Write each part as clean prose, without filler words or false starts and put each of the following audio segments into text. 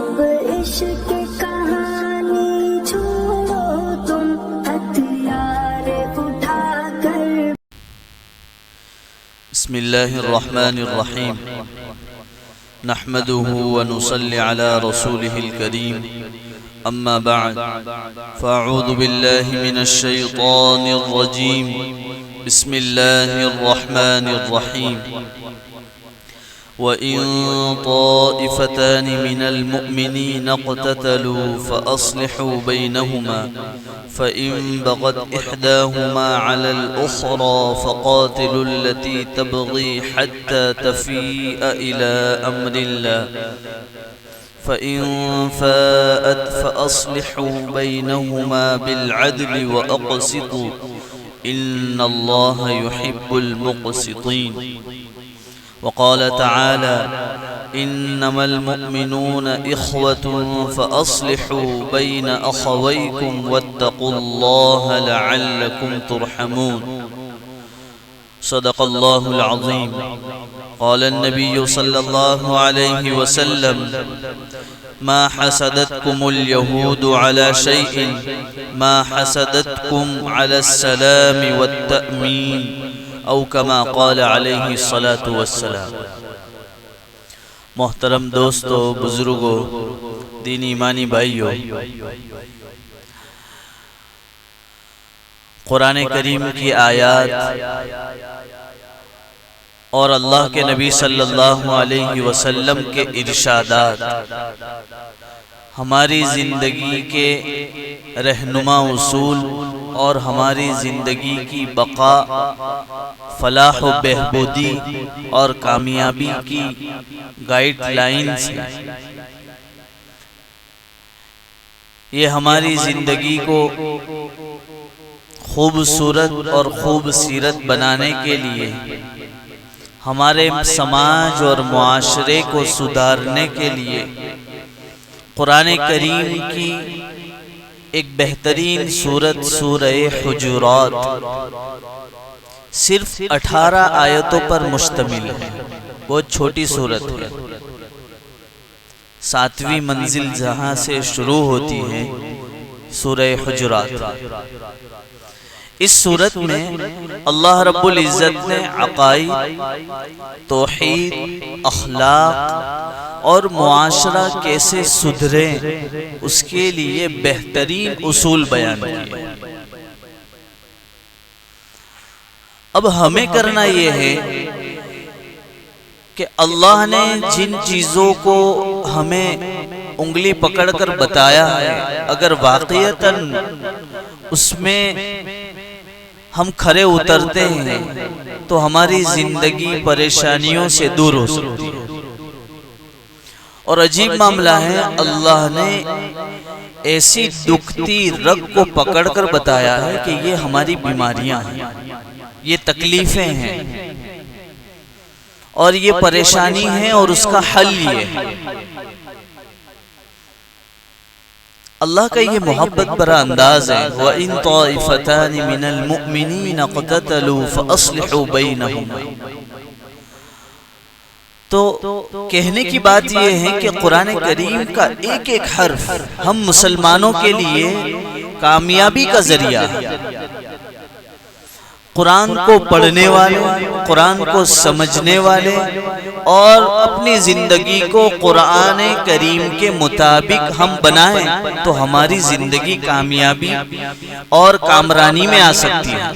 اب عشق کہانی چھوڑو تم ہتھیار اٹھا کر. بسم اللہ الرحمن الرحیم نحمده ونصلي على رسوله الكريم اما بعد فاعوذ بالله من الشيطان الرجيم بسم الله الرحمن الرحيم وإن طائفتان من المؤمنين اقتتلوا فأصلحوا بينهما فإن بغت إحداهما على الأخرى فقاتلوا التي تبغي حتى تفيء إلى أمر الله فإن فاءت فأصلحوا بينهما بالعدل وأقسطوا إن الله يحب المقسطين. وقال تعالى إنما المؤمنون إخوة فأصلحوا بين أخويكم واتقوا الله لعلكم ترحمون. صدق الله العظيم. قال النبي صلى الله عليه وسلم ما حسدتكم اليهود على شيء ما حسدتكم على السلام والتأمين او کما قال علیہ الصلاۃ والسلام. محترم دوستو، بزرگوں، دینی ایمانی بھائیوں، قرآن کریم کی آیات اور اللہ کے نبی صلی اللہ علیہ وسلم کے ارشادات ہماری زندگی کے رہنما اصول اور ہماری زندگی کی بقا، فلاح و بہبودی اور کامیابی کی گائیڈ لائنز ہیں. یہ ہماری زندگی کو خوبصورت اور خوبصیرت بنانے کے لیے، ہمارے سماج اور معاشرے کو سدھارنے کے لیے قرآن کریم کی ایک بہترین سورت سورہ حجرات صرف 18 آیتوں پر مشتمل ہے. بہت چھوٹی سورت ہے. 7ویں منزل جہاں سے شروع ہوتی ہے سورہ حجرات. اس سورت میں اللہ رب العزت نے عقائد، توحید، اخلاق اور معاشرہ کیسے سدھرے اس کے لیے بہترین اصول بیان کیے. اب ہمیں کرنا یہ ہے کہ اللہ نے جن چیزوں کو ہمیں انگلی پکڑ کر بتایا ہے، اگر واقعتاً اس میں ہم کھرے اترتے ہیں تو ہماری زندگی پریشانیوں سے دور ہو سکتی ہے. اور عجیب معاملہ ہے، اللہ نے ایسی دکھتی رگ کو پکڑ کر بتایا ہے کہ یہ ہماری بیماریاں ہیں، یہ تکلیفیں ہیں اور یہ پریشانی ہے اور اس کا حل یہ ہے. اللہ کا یہ محبت برا انداز ہے. وَإِن طَائِفَتَانِ مِنَ الْمُؤْمِنِينَ اقْتَتَلُوا فَأَصْلِحُوا بَيْنَهُمَا. تو کہنے کی بات یہ ہے کہ قرآن کریم کا ایک ایک حرف ہم مسلمانوں کے لیے کامیابی کا ذریعہ ہے. قرآن کو پڑھنے والے، قرآن کو سمجھنے والے اور اپنی زندگی کو قرآن کریم کے مطابق ہم بنائیں تو ہماری زندگی کامیابی اور کامرانی میں آ سکتی ہے.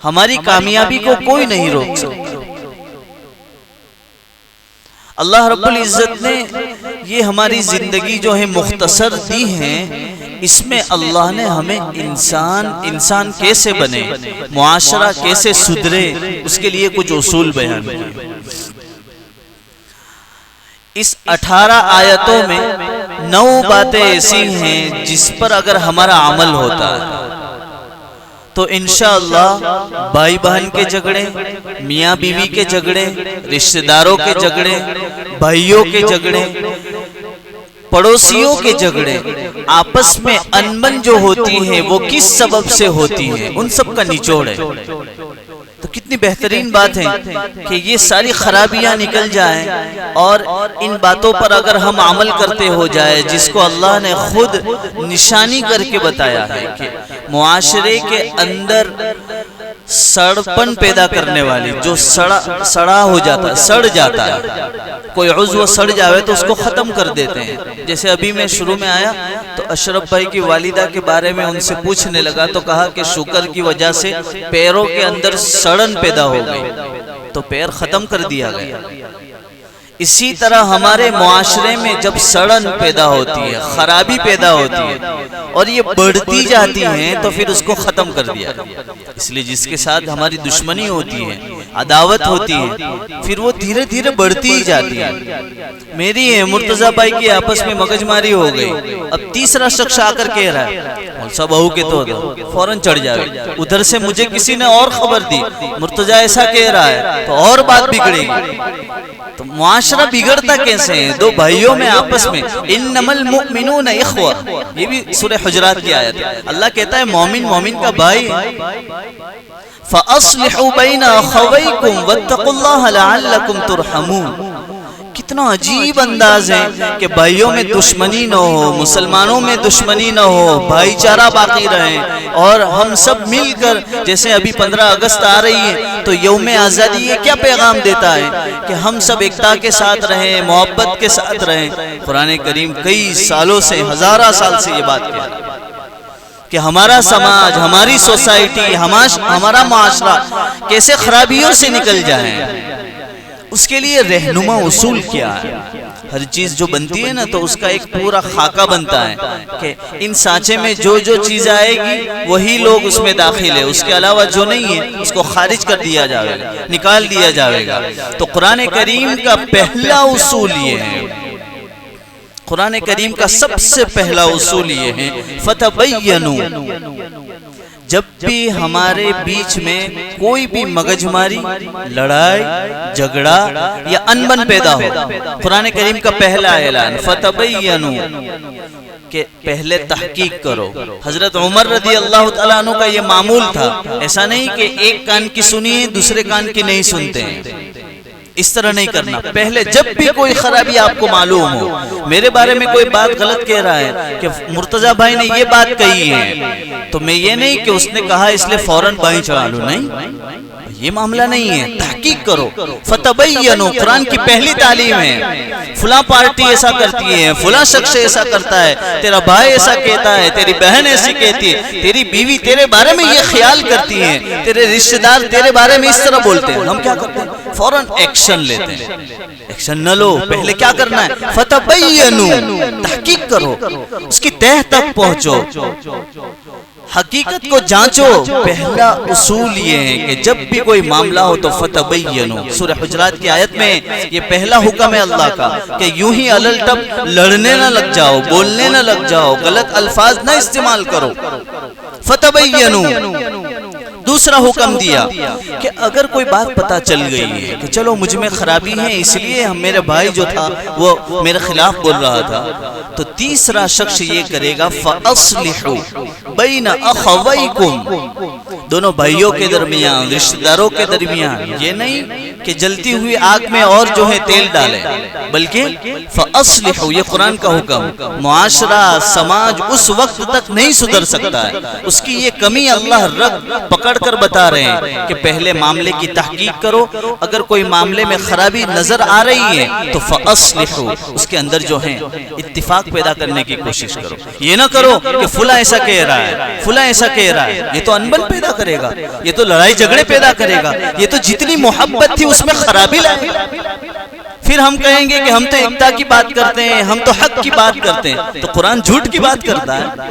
ہماری کامیابی کو کوئی نہیں روک سکتا. اللہ رب العزت نے یہ ہماری زندگی جو ہے مختصر دی ہے. اس میں اللہ نے ہمیں انسان کیسے بنے، معاشرہ کیسے سدھرے، اس کے لیے کچھ اصول بیان کیے. اس 18 آیتوں میں 9 باتیں ایسی ہیں جس پر اگر ہمارا عمل ہوتا ہے تو انشاءاللہ بھائی بہن کے جھگڑے، میاں بیوی کے جھگڑے، رشتہ داروں کے جھگڑے، بھائیوں کے جھگڑے، پڑوسیوں کے جھگڑے، آپس میں انبن جو ہوتی ہے وہ کس سبب سے ہوتی ہے، ان سب کا نچوڑ ہے. تو کتنی بہترین بات ہے کہ یہ ساری خرابیاں نکل جائیں اور ان باتوں پر اگر ہم عمل کرتے ہو جائے، جس کو اللہ نے خود نشانی کر کے بتایا ہے کہ معاشرے کے اندر سڑپن پیدا کرنے والی، جو سڑا ہو جاتا ہے، سڑ جاتا ہے، کوئی عضو سڑ جاوے تو اس کو ختم کر دیتے ہیں. جیسے ابھی میں شروع میں آیا تو اشرف بھائی کی والدہ کے بارے میں ان سے پوچھنے لگا تو کہا کہ شوگر کی وجہ سے پیروں کے اندر سڑن پیدا ہو گئی تو پیر ختم کر دیا گیا. اسی طرح ہمارے معاشرے میں جب سڑن پیدا ہوتی ہے، خرابی پیدا ہوتی ہے اور یہ بڑھتی جاتی ہیں تو پھر اس کو ختم کر دیا. اس لیے جس کے ساتھ ہماری دشمنی ہوتی ہے، عداوت ہوتی ہے، پھر وہ دھیرے دھیرے بڑھتی ہی جاتی ہے. میری مرتضیٰ بھائی کی آپس میں مگج ماری ہو گئی. اب تیسرا شخص آ کر کہہ رہا ہے سب بہو کے تو فوراً چڑھ جائے. ادھر سے مجھے کسی نے اور خبر دی مرتضیٰ ایسا کہہ رہا ہے تو اور بات بگڑے گی. تو معاشرہ بگڑتا کیسے ہے؟ دو بھائیوں میں آپس میں انما المؤمنون اخوہ، یہ بھی سورہ حجرات کی آیت ہے. اللہ کہتا ہے مومن مومن کا بھائی. فَأَصْلِحُوا بَيْنَ أَخَوَيْكُمْ وَاتَّقُوا اللَّهَ لَعَلَّكُمْ تُرْحَمُونَ. کتنا عجیب انداز ہے کہ بھائیوں میں دشمنی نہ ہو، مسلمانوں میں دشمنی نہ ہو، بھائی چارہ باقی رہے اور ہم سب مل کر، جیسے ابھی 15 اگست آ رہی ہے تو یوم آزادی یہ کیا پیغام دیتا ہے کہ ہم سب ایکتا کے ساتھ رہیں، محبت کے ساتھ رہیں. قرآن کریم کئی سالوں سے، ہزارہ سال سے یہ بات کہہ رہا ہے کہ ہمارا سماج، ہماری سوسائٹی، ہمارا معاشرہ کیسے خرابیوں سے نکل جائے. اس کے لیے رہنما اصول کیا ہے؟ ہر چیز جو بنتی ہے نا تو اس کا ایک پورا خاکہ بنتا ہے کہ ان سانچے میں جو جو چیز آئے گی وہی لوگ اس میں داخل ہے، اس کے علاوہ جو نہیں ہے اس کو خارج کر دیا جائے گا، نکال دیا جائے گا. تو قرآن کریم کا پہلا اصول یہ ہے، قرآن کریم کا سب سے پہلا اصول یہ ہے فَتَبَيَّنُوا. جب بھی ہمارے بیچ میں کوئی بھی مگجماری، لڑائی، جھگڑا یا انبن پیدا ہو، قرآن کریم کا پہلا اعلان فَتَبَيَّنُوا کہ پہلے تحقیق کرو. حضرت عمر رضی اللہ تعالیٰ عنہ کا یہ معمول تھا. ایسا نہیں کہ ایک کان کی سنی دوسرے کان کی نہیں سنتے ہیں، اس طرح نہیں کرنا. پہلے جب بھی کوئی خرابی آپ کو معلوم ہو، میرے بارے میں کوئی بات غلط کہہ رہا ہے کہ مرتضیٰ بھائی نے یہ بات کہی ہے تو میں یہ نہیں کہ اس نے کہا اس لیے فوراً بائیں چڑھا لوں، نہیں، یہ معاملہ نہیں ہے. تحقیق کرو. فتبینوا قرآن کی پہلی تعلیم ہے. فلاں پارٹی ایسا کرتی ہے، فلاں شخص ایسا کرتا ہے، تیرا بھائی ایسا کہتا ہے، تیری بہن ایسی کہتی ہے، تیری بیوی تیرے بارے میں یہ خیال کرتی ہے، تیرے رشتہ دار تیرے بارے میں اس طرح بولتے ہیں. ہم کیا کرتے ہیں؟ فوراً ایکشن لیتے ہیں. ایکشن نہ لو، پہلے کیا کرنا ہے؟ فتبینوا، تحقیق کرو، اس کی تہ تک پہنچو، حقیقت کو جانچو. پہلا اصول یہ ہے کہ جب بھی کوئی معاملہ ہو تو فتبینوا. سورہ حجرات کی آیت میں یہ پہلا حکم ہے اللہ کا کہ یوں ہی الل ٹپ لڑنے نہ لگ جاؤ، بولنے نہ لگ جاؤ، غلط الفاظ نہ استعمال کرو. فتبینوا. دوسرا حکم دیا کہ اگر کوئی بات پتا چل گئی ہے کہ چلو مجھ میں خرابی ہے اس لیے میرے بھائی جو تھا وہ میرے خلاف بول رہا تھا، تو تیسرا شخص یہ کرے گا فَأَصْلِحُوا بَيْنَ أَخَوَيْكُمْ. دونوں بھائیوں کے درمیان، رشتہ داروں کے درمیان. یہ نہیں کہ جلتی ہوئی آگ میں اور جو ہے تیل ڈالیں، بلکہ فَأَصْلِحُوا. یہ قرآن کا حکم. معاشرہ، سماج اس وقت تک نہیں سدھر سکتا ہے، اس کی یہ کمی اللہ رب پکڑ کر بتا رہے ہیں کہ پہلے معاملے کی تحقیق کرو. اگر کوئی معاملے میں خرابی نظر آ رہی ہے تو فَأَصْلِحُوا، اس کے اندر جو ہے اتفاق پیدا کرنے کی کوشش کرو. یہ نہ کرو کہ فلاں ایسا کہہ رہا ہے، فلاں ایسا کہہ رہا ہے. یہ تو انبن پیدا کرے گا، یہ تو لڑائی جھگڑے پیدا کرے گا، یہ تو جتنی محبت تھی اس میں خرابی لائے گا. پھر ہم کہیں گے کہ ہم تو ایکتا کی بات کرتے ہیں، ہم تو حق کی بات کرتے ہیں. تو قرآن جھوٹ کی بات کرتا ہے،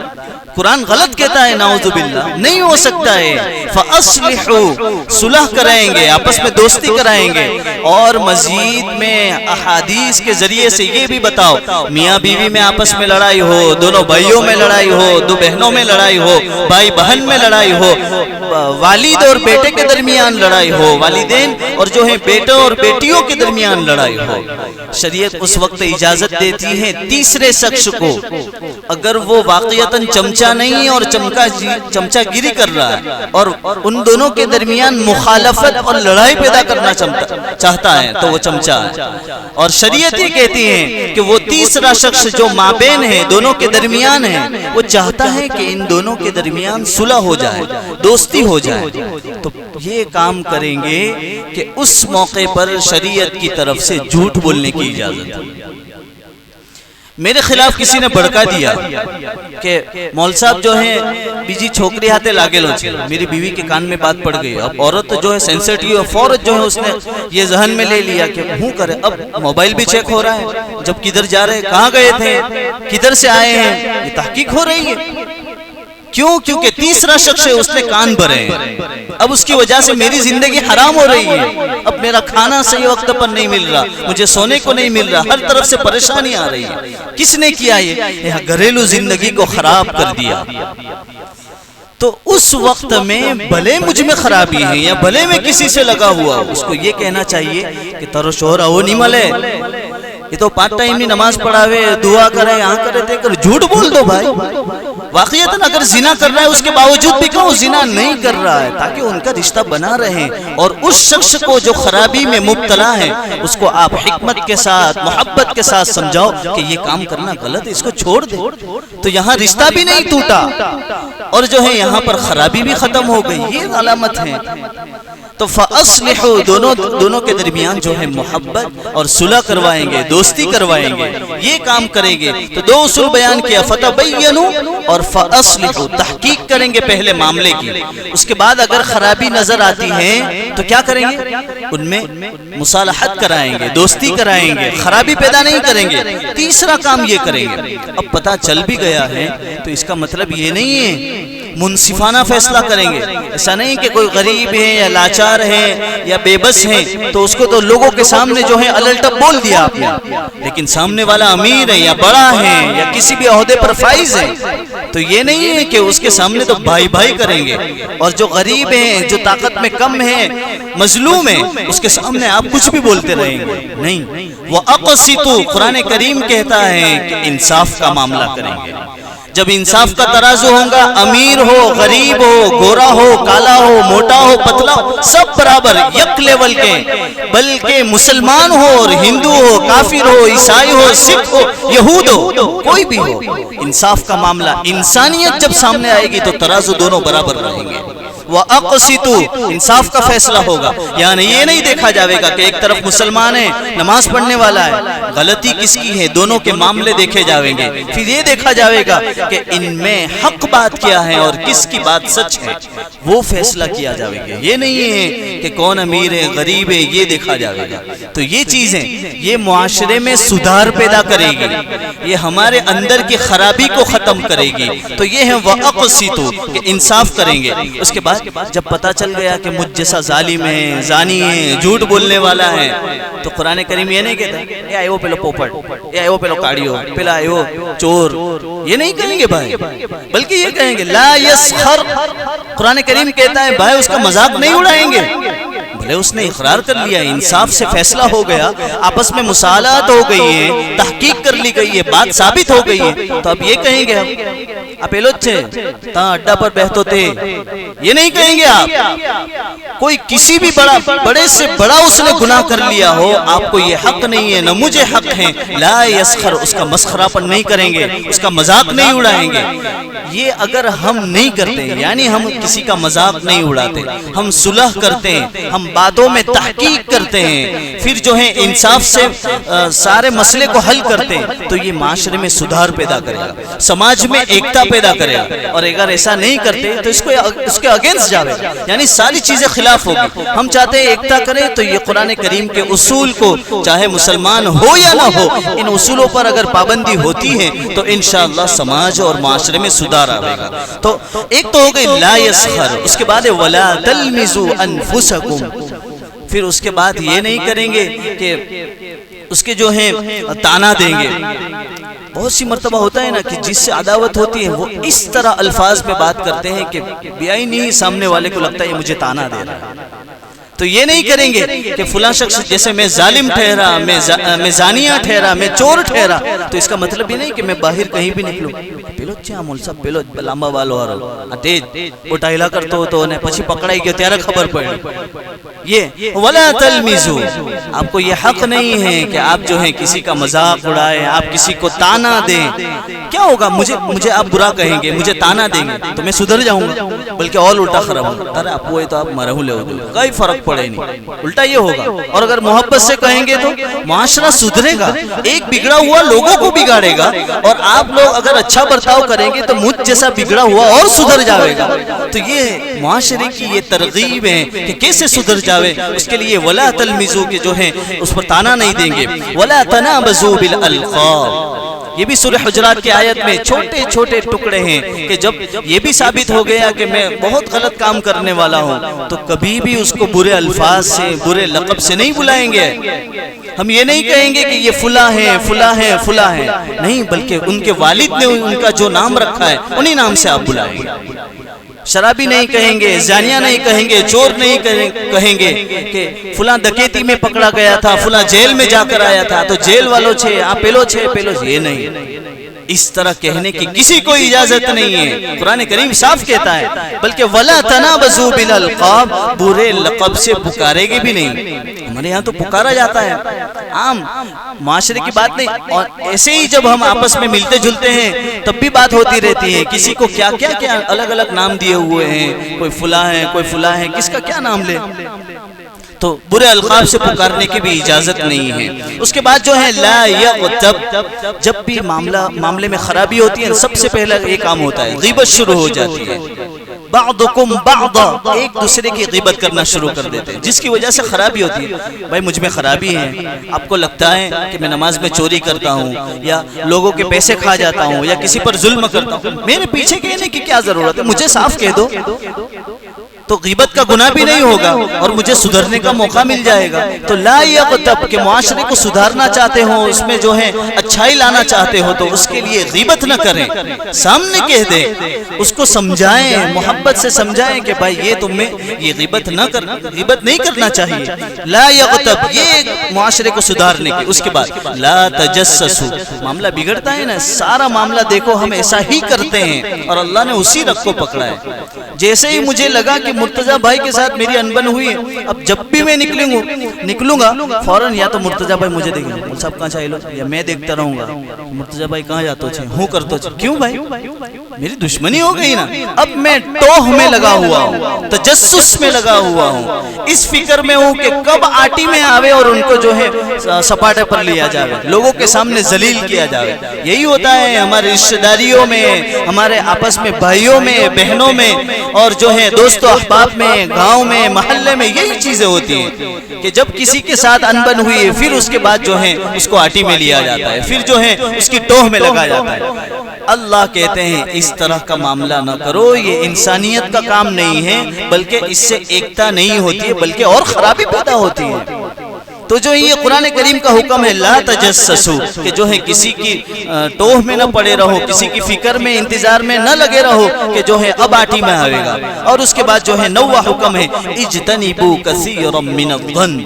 قرآن غلط کہتا ہے. نعوذ باللہ. نہیں ہو سکتا ہے. فَأَصْلِحُوا، صلح کرائیں گے، آپس میں دوستی کرائیں گے. اور مزید میں احادیث کے ذریعے سے یہ بھی بتاؤ، میاں بیوی میں آپس میں لڑائی ہو، دونوں بھائیوں میں لڑائی ہو، دو بہنوں میں لڑائی ہو، بھائی بہن میں لڑائی ہو، والد اور بیٹے کے درمیان لڑائی ہو، والدین اور جو ہے بیٹوں اور بیٹیوں کے درمیان لڑائی ہو، شریعت اس وقت اجازت دیتی ہے تیسرے شخص کو، اگر وہ واقعتاً چمچہ سمجھا نہیں اور چمچا گیری کر رہا ہے اور ان دونوں کے درمیان مخالفت اور لڑائی پیدا کرنا چاہتا ہے تو وہ چمچا ہے. اور شریعت یہ کہتی ہے کہ وہ تیسرا شخص جو مابین ہے دونوں کے درمیان ہے وہ چاہتا ہے کہ ان دونوں کے درمیان صلح ہو جائے, دوستی ہو جائے. تو یہ کام کریں گے کہ اس موقع پر شریعت کی طرف سے جھوٹ بولنے کی اجازت ہے. میرے خلاف کسی نے بڑکا دیا کہ مول صاحب جو ہیں بیجی چھوکری ہاتھے لاگے لو چھے, میری بیوی کے کان میں بات پڑ گئی. اب عورت جو ہے سینسیٹیو فورت جو ہے اس نے یہ ذہن میں لے لیا کہ ہوں کرے. اب موبائل بھی چیک ہو رہا ہے, جب کدھر جا رہے کہاں گئے تھے کدھر سے آئے ہیں یہ تحقیق ہو رہی ہے. کیوں؟ کیونکہ تیسرا شخص ہے اس نے کان بھرے ہیں. اب اس کی وجہ سے میری زندگی حرام ہو رہی ہے. اب میرا کھانا صحیح وقت پر نہیں مل رہا, مجھے سونے کو نہیں مل رہا, ہر طرف سے پریشانی آ رہی ہے. کس نے کیا یہ گھریلو زندگی کو خراب کر دیا. تو اس وقت میں بھلے مجھ میں خرابی ہے یا بھلے میں کسی سے لگا ہوا, اس کو یہ کہنا چاہیے کہ ترو شوہر وہ نہیں ملے, یہ تو پارٹ ٹائم نہیں نماز پڑھاوے دعا کرے یہاں کرے تے کر. جھوٹ بول دو بھائی. واقعیتاً اگر زنا کر رہا ہے اس کے باوجود بھی کہو زنا نہیں کر رہا ہے, تاکہ ان کا رشتہ بنا رہے. اور اس شخص کو جو خرابی میں مبتلا ہے اس کو آپ حکمت کے ساتھ محبت کے ساتھ سمجھاؤ کہ یہ کام کرنا غلط ہے, اس کو چھوڑ دے. تو یہاں رشتہ بھی نہیں ٹوٹا اور جو ہے یہاں پر خرابی بھی ختم ہو گئی. یہ علامت ہے. تو فَأَصْلِحُوا دونوں کے درمیان جو ہے محبت اور صلح کروائیں گے, دوستی کروائیں گے, یہ کام کریں گے. تو دو اصول بیان کیا, فَتَبَيَّنُوا اور فَأَصْلِحُوا, تحقیق کریں گے پہلے معاملے کی. اس کے بعد اگر خرابی نظر آتی ہے تو کیا کریں گے, ان میں مصالحت کرائیں گے, دوستی کرائیں گے, خرابی پیدا نہیں کریں گے. تیسرا کام یہ کریں گے. اب پتہ چل بھی گیا ہے تو اس کا مطلب یہ نہیں ہے منصفانہ فیصلہ کریں گے. ایسا نہیں کہ کوئی غریب ہے یا لاچار ہے یا بے بس ہے تو اس کو تو لوگوں کے سامنے جو ہے الٹپ بول دیا آپ نے, لیکن سامنے والا امیر ہے یا بڑا ہے یا کسی بھی عہدے پر فائز ہے تو یہ نہیں ہے کہ اس کے سامنے تو بھائی بھائی کریں گے. اور جو غریب ہیں, جو طاقت میں کم ہے, مظلوم ہے, اس کے سامنے آپ کچھ بھی بولتے رہیں گے نہیں. وَأَقْسِطُوا, قرآن کریم کہتا ہے کہ انصاف کا معاملہ کریں گے. جب انصاف کا ترازو ہوگا, امیر ہو غریب ہو, گورا ہو کالا ہو, موٹا ہو پتلا ہو, سب برابر یک لیول کے. بلکہ مسلمان ہو اور ہندو ہو, کافر ہو, عیسائی ہو, سکھ ہو, یہود ہو, کوئی بھی ہو, انصاف کا معاملہ, انسانیت جب سامنے آئے گی تو ترازو دونوں برابر رہیں گے. وَأَقْسِطُوا, انصاف کا فیصلہ ہوگا. یعنی یہ نہیں دیکھا جاوے گا کہ ایک طرف مسلمان ہے, نماز پڑھنے والا ہے, غلطی کس کی ہے, دونوں کے معاملے دیکھے جاویں گے. پھر یہ دیکھا جاوے گا کہ ان میں حق بات کیا ہے اور کس کی بات سچ ہے, وہ فیصلہ کیا جاوے گا. یہ نہیں ہے کہ کون امیر ہے غریب ہے, یہ دیکھا جاوے گا. تو یہ چیزیں یہ معاشرے میں سدھار پیدا کرے گی, یہ ہمارے اندر کی خرابی کو ختم کرے گی. تو یہ ہے وَأَقْسِطُوا, کہ انصاف کریں گے. اس کے بعد جب پتا چل گیا کہ مجھ جیسا ظالم ہے, زانی ہے, جھوٹ بولنے والا ہے, تو قرآن کریم یہ نہیں کہتا اے آئے وہ پہلو پوپٹ, اے آئے وہ پہلو کاڑیو, پہلا آئے وہ چور, یہ نہیں کہیں گے بھائی, بلکہ یہ کہیں گے لا یسخر. قرآن کریم کہتا ہے بھائی اس کا مذاق نہیں اڑائیں گے. بھلے اس نے اقرار کر لیا, انصاف سے فیصلہ ہو گیا, آپس میں مصالحت ہو گئی ہے, تحقیق کر لی گئی ہے, بات ثابت ہو گئی ہے, تو اب یہ کہیں گے آپ ایلوچے تا اڈا پر بہتو تھے, یہ نہیں کہیں گے آپ. کوئی کسی بھی بڑے سے بڑا اس نے گناہ کر لیا ہو, آپ کو یہ حق نہیں ہے, نہ مجھے حق ہے. لا یسخر, اس کا مسخرہ پر نہیں کریں گے, اس کا مذاق نہیں اڑائیں گے. یہ اگر ہم نہیں کرتے, یعنی ہم کسی کا مذاق نہیں اڑاتے, ہم صلح کرتے ہیں, ہم باتوں میں تحقیق کرتے ہیں, پھر جو ہے انصاف سے سارے مسئلے کو حل کرتے ہیں, تو یہ معاشرے میں سدھار پیدا کرے گا, سماج میں ایکتا پیدا کرے گا. اور اگر ایسا نہیں کرتے تو اس کے اگینسٹ جاوے, یعنی ساری چیزیں خلاف ہوگی. ہم چاہتے ہیں ایکتا کریں, تو یہ قرآن کریم کے اصول کو, چاہے مسلمان ہو یا نہ ہو, ان اصولوں پر اگر پابندی ہوتی ہے تو انشاءاللہ سماج اور معاشرے میں سدھار آئے گا. تو ایک تو ہو گئی لا یسخر, اس کے بعد ولا تلمزوا انفسکم. پھر اس کے بعد یہ نہیں کریں گے کہ اس کے جو ہیں تانا دیں گے. بہت سی مرتبہ ہوتا ہے نا کہ جس سے عداوت ہوتی ہے وہ اس طرح الفاظ میں بات کرتے ہیں کہ بیائی نہیں, سامنے والے کو لگتا ہے یہ مجھے تانا دے رہا ہے. تو یہ نہیں کریں گے کہ فلاں شخص جیسے میں ظالم ٹھہرا، میں زانیہ ٹھہرا، میں چور ٹھہرا، تو اس کا مطلب یہ نہیں کہ میں باہر کہیں بھی نکلوں پیلو چا مول صاحب پیلو لمبا والو ہارو تیج اٹھائلا کرتو تو نے پچھی پکڑائی گیا تیارا خبر پڑی یہ ولا تلمزو، آپ کو یہ حق نہیں ہے کہ آپ جو ہیں کسی کا مذاق اڑائیں، آپ کسی کو تانا دیں. کیا ہوگا؟ مجھے آپ برا کہیں گے، مجھے تانا دیں گے تو میں سدھر جاؤں گا، بلکہ اور الٹا خراب ہوگا. ارے آپ وہ تو آپ مرہو لے ہوگے، کوئی فرق پڑے نہیں، الٹا یہ ہوگا. اور اگر محبت سے کہیں گے تو معاشرہ سدھرے گا. ایک بگڑا ہوا لوگوں کو بگاڑے گا، اور آپ لوگ اگر اچھا برتاؤ کریں گے تو مجھ جیسا بگڑا ہوا اور سدھر جاوے گا. تو یہ معاشرے کی یہ ترغیب ہے کہ کیسے سدھر جاوے. اس کے لیے ولا تلمزو کے جو ہے اس پر تانا نہیں دیں گے. ولا تنابزوا بالالقاب، یہ بھی سورہ حجرات کی آیت میں چھوٹے چھوٹے ٹکڑے ہیں کہ جب یہ بھی ثابت ہو گیا کہ میں بہت غلط کام کرنے والا ہوں تو کبھی بھی اس کو برے الفاظ سے، برے لقب سے نہیں بلائیں گے. ہم یہ نہیں کہیں گے کہ یہ فلاں ہے فلاں ہے فلاں ہے، نہیں، بلکہ ان کے والد نے ان کا جو نام رکھا ہے انہی نام سے آپ بلائیں گے. شرابی نہیں کہیں گے، زانیہ نہیں کہیں گے، چور نہیں کہیں گے کہ فلاں ڈکیتی میں پکڑا گیا تھا، فلاں جیل میں جا کر آیا تھا تو جیل والوں چھے آپ پیلو یہ نہیں. اس طرح کہنے کی کسی کو اجازت نہیں ہے. قرآن کریم صاف کہتا ہے بلکہ ولا تنابزوا بالالقاب، برے لقب سے پکارے گے بھی نہیں. ہمارے یہاں تو پکارا جاتا ہے، عام معاشرے کی بات نہیں. اور ایسے ہی جب ہم آپس میں ملتے جلتے ہیں تب بھی بات ہوتی رہتی ہے. کسی کو کیا کیا کیا الگ الگ نام دیے ہوئے ہیں، کوئی فلاں ہے کوئی فلاں ہے، کس کا کیا نام لے. تو برے القاب سے پکارنے کی بھی اجازت نہیں ہے. اس کے بعد جو ہے لا یغتب، جب بھی معاملے میں خرابی ہوتی ہے سب سے پہلا یہ کام ہوتا ہے غیبت شروع ہو جاتی ہے. بعضکم بعضا، ایک دوسرے کی غیبت کرنا شروع کر دیتے ہیں جس کی وجہ سے خرابی ہوتی ہے. بھائی مجھ میں خرابی ہے، آپ کو لگتا ہے کہ میں نماز میں چوری کرتا ہوں یا لوگوں کے پیسے کھا جاتا ہوں یا کسی پر ظلم کرتا ہوں، میرے پیچھے کہنے کی کیا ضرورت ہے، مجھے صاف کہہ دو تو غیبت کا گناہ بھی نہیں ہوگا اور مجھے سدھرنے کا موقع مل جائے گا. تو لا یغتب کہ معاشرے کو سدھارنا چاہتے ہو، اس میں جو ہے اچھائی لانا چاہتے ہو تو اس کے لیے غیبت نہ کریں، سامنے کہہ دیں، اس کو سمجھائیں، محبت سے سمجھائیں کہ بھائی یہ تم میں یہ غیبت نہیں کرنا چاہیے. لا یغتب، یہ معاشرے کو سدھارنے کی. اس کے بعد لا تجسسوا، معاملہ بگڑتا ہے نا، سارا معاملہ دیکھو ہم ایسا ہی کرتے ہیں اور اللہ نے اسی رخ کو پکڑا ہے. جیسے ہی مجھے لگا کہ مرتضیٰ بھائی کے ساتھ میری انبن ہوئی ہے، اب جب بھی میں نکلوں گا فوراً یا تو مرتضیٰ بھائی مجھے دیکھیں گے صاحب کہاں چاہیے لو، یا میں دیکھتا رہوں گا مرتضیٰ بھائی کہاں جاتا چھے ہوں کرتا چھے. کیوں بھائی؟ میری دشمنی ہو گئی نا. اب میں ٹوہ میں لگا ہوا ہوں، تجسس میں لگا ہوا ہوں، اس فکر میں ہوں کہ کب آٹی میں آوے اور ان کو جو ہے سپاٹے پر لیا جاوے، لوگوں کے سامنے ذلیل کیا جاوے. یہی ہوتا ہے ہمارے رشتہ داریوں میں، ہمارے آپس میں بھائیوں میں بہنوں میں اور جو ہے دوستوں احباب میں، گاؤں میں، محلے میں، یہی چیزیں ہوتی ہیں کہ جب کسی کے ساتھ انبن ہوئی ہے پھر اس کے بعد جو ہے اس کو آٹی میں لیا جاتا ہے، پھر جو ہے اس کی ٹوہ میں لگا جاتا ہے. اللہ کہتے ہیں اس طرح کا معاملہ نہ کرو، یہ انسانیت کا کام نہیں ہے، بلکہ اس سے ایکتا نہیں ہوتی ہے بلکہ اور خرابی پیدا ہوتی ہے. تو جو یہ قرآن کریم کا حکم ہے لا تجسسوا کہ جو ہے کسی کی ٹوہ میں نہ پڑے رہو، کسی کی فکر میں انتظار میں نہ لگے رہو کہ جو ہے اب آٹی میں آئے گا. اور اس کے بعد جو ہے نوواں حکم ہے اجتنبوا کثیرا من الظن،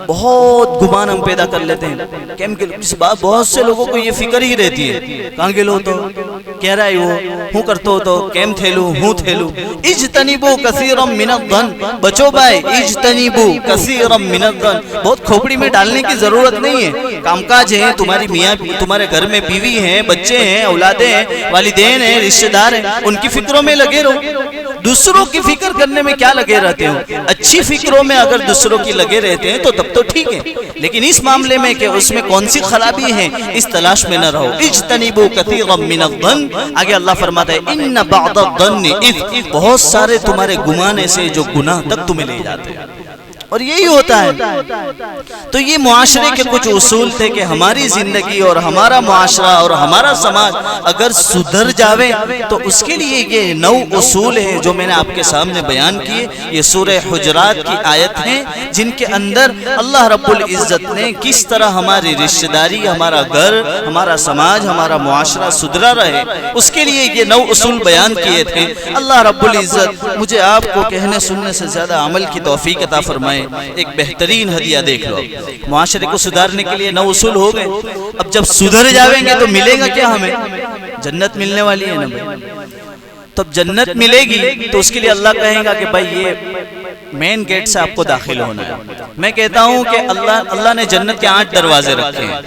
بہت گمان ہم پیدا کر لیتے ہیں کہ بہت سے لوگوں کو یہ فکر ہی رہتی ہے کہاں گلو تو کہہ رہا ہے وہ ہوں کرتو تو کیم تھیلو ہوں تھیلو. اجتنبوا کثیرا من الظن، بچو بھائی اجتنبوا کثیرا من الظن، بہت کھوپڑی میں ڈالنے کی ضرورت نہیں ہے. کام کاج ہے، تمہاری میاں تمہارے گھر میں بیوی ہیں، بچے ہیں، اولادیں ہیں، والدین ہیں، رشتہ دار ہیں، ان کی فکروں میں لگے رہو. دوسروں کی فکر کرنے میں کیا لگے رہتے ہو؟ اچھی فکروں میں اگر دوسروں کی لگے رہتے ہیں تو تب تو ٹھیک ہے، لیکن اس معاملے میں کہ اس میں کون سی خرابی ہے اس تلاش میں نہ رہو. اجتنبوا کثیرا من الظن، آگے اللہ فرماتا ہے ان بعض الظن اثم، بہت سارے تمہارے گمان ایسے جو گناہ تک تمہیں لے جاتے ہیں. اور یہی ہوتا ہے. تو یہ معاشرے کے کچھ اصول تھے کہ ہماری زندگی اور ہمارا معاشرہ اور ہمارا سماج اگر سدھر جاوے تو اس کے لیے یہ 9 اصول ہیں جو میں نے آپ کے سامنے بیان کیے. یہ سورہ حجرات کی آیت ہیں جن کے اندر اللہ رب العزت نے کس طرح ہماری رشتہ داری، ہمارا گھر، ہمارا سماج، ہمارا معاشرہ سدھرا رہے اس کے لیے یہ 9 اصول بیان کیے تھے. اللہ رب العزت مجھے آپ کو کہنے سننے سے زیادہ عمل کی توفیق عطا فرمائے. فرمائے ایک بہترین ہدیہ دیکھ لو. معاشرے کو سدھارنے کے لیے 9 اصول ہو گئے. اب جب سدھر جاویں گے تو ملے گا کیا ہمیں؟ جنت ملنے والی ہے نا بھائی. تب جنت ملے گی تو اس کے لیے اللہ کہیں گا کہ بھائی یہ مین گیٹ سے آپ کو داخل ہونا ہے. میں کہتا ہوں کہ اللہ نے جنت کے 8 دروازے رکھے ہیں.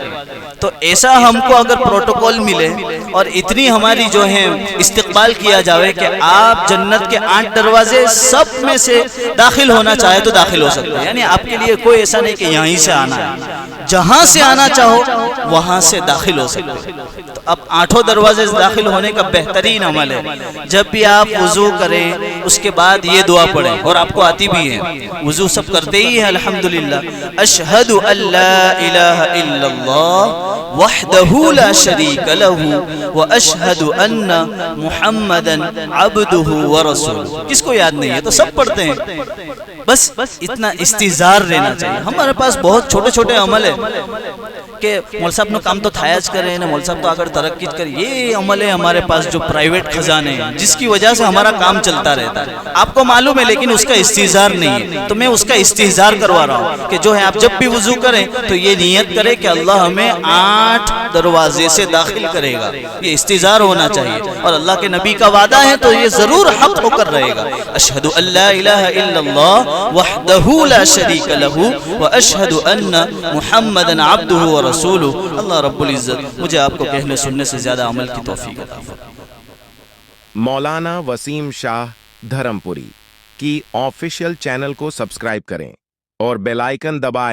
تو ایسا ہم کو اگر پروٹوکول ملے اور اتنی ہماری جو ہے استقبال کیا جاوے کہ آپ جنت کے 8 دروازے سب میں سے داخل ہونا چاہے تو داخل ہو سکتے ہیں. یعنی آپ کے لیے کوئی ایسا نہیں کہ یہیں سے آنا ہے, جہاں سے آنا چاہو وہاں سے داخل ہو سکتے. تو اب 8 دروازے سے داخل ہونے کا بہترین عمل ہے جب بھی آپ وضو کریں اس کے بعد یہ دعا پڑھیں, اور آپ کو آتی بھی ہے, وضو سب کرتے ہی ہیں الحمدللہ. اشہد ان لا الہ الا اللہ وحدہ لا شریک لہ واشہد ان محمدا عبدہ ورسولہ. کس کو یاد نہیں ہے؟ تو سب پڑھتے ہیں. بس اتنا استظہار رہنا چاہیے. ہمارے پاس بہت چھوٹے چھوٹے عمل ہے کہ مول صاحب نے کام تو تھایا જ کرے نا, مول صاحب تو اگر ترقی کرے. یہ عمل ہے ہمارے پاس جو پرائیویٹ خزانے ہیں جس کی وجہ سے ہمارا کام چلتا رہتا ہے. آپ کو معلوم ہے لیکن اس کا استظہار نہیں ہے. تو میں اس کا استظہار کروا رہا ہوں کہ جو ہے آپ جب بھی وضو کریں تو یہ نیت کرے کہ اللہ ہمیں 8 دروازے سے داخل کرے گا. یہ استظہار ہونا چاہیے اور اللہ کے نبی کا وعدہ ہے تو یہ ضرور حق ہو کر رہے گا. اشہد ان لا الہ الا اللہ وحدہ لا شریک لہ واشہد ان محمدا عبدہ ورسولہ. اللہ رب العزت مجھے آپ کو کہنے سننے سے زیادہ عمل کی توفیق عطا فرمائے. مولانا وسیم شاہ دھرم پوری کی آفیشیل چینل کو سبسکرائب کریں اور بیل آئیکن دبائیں.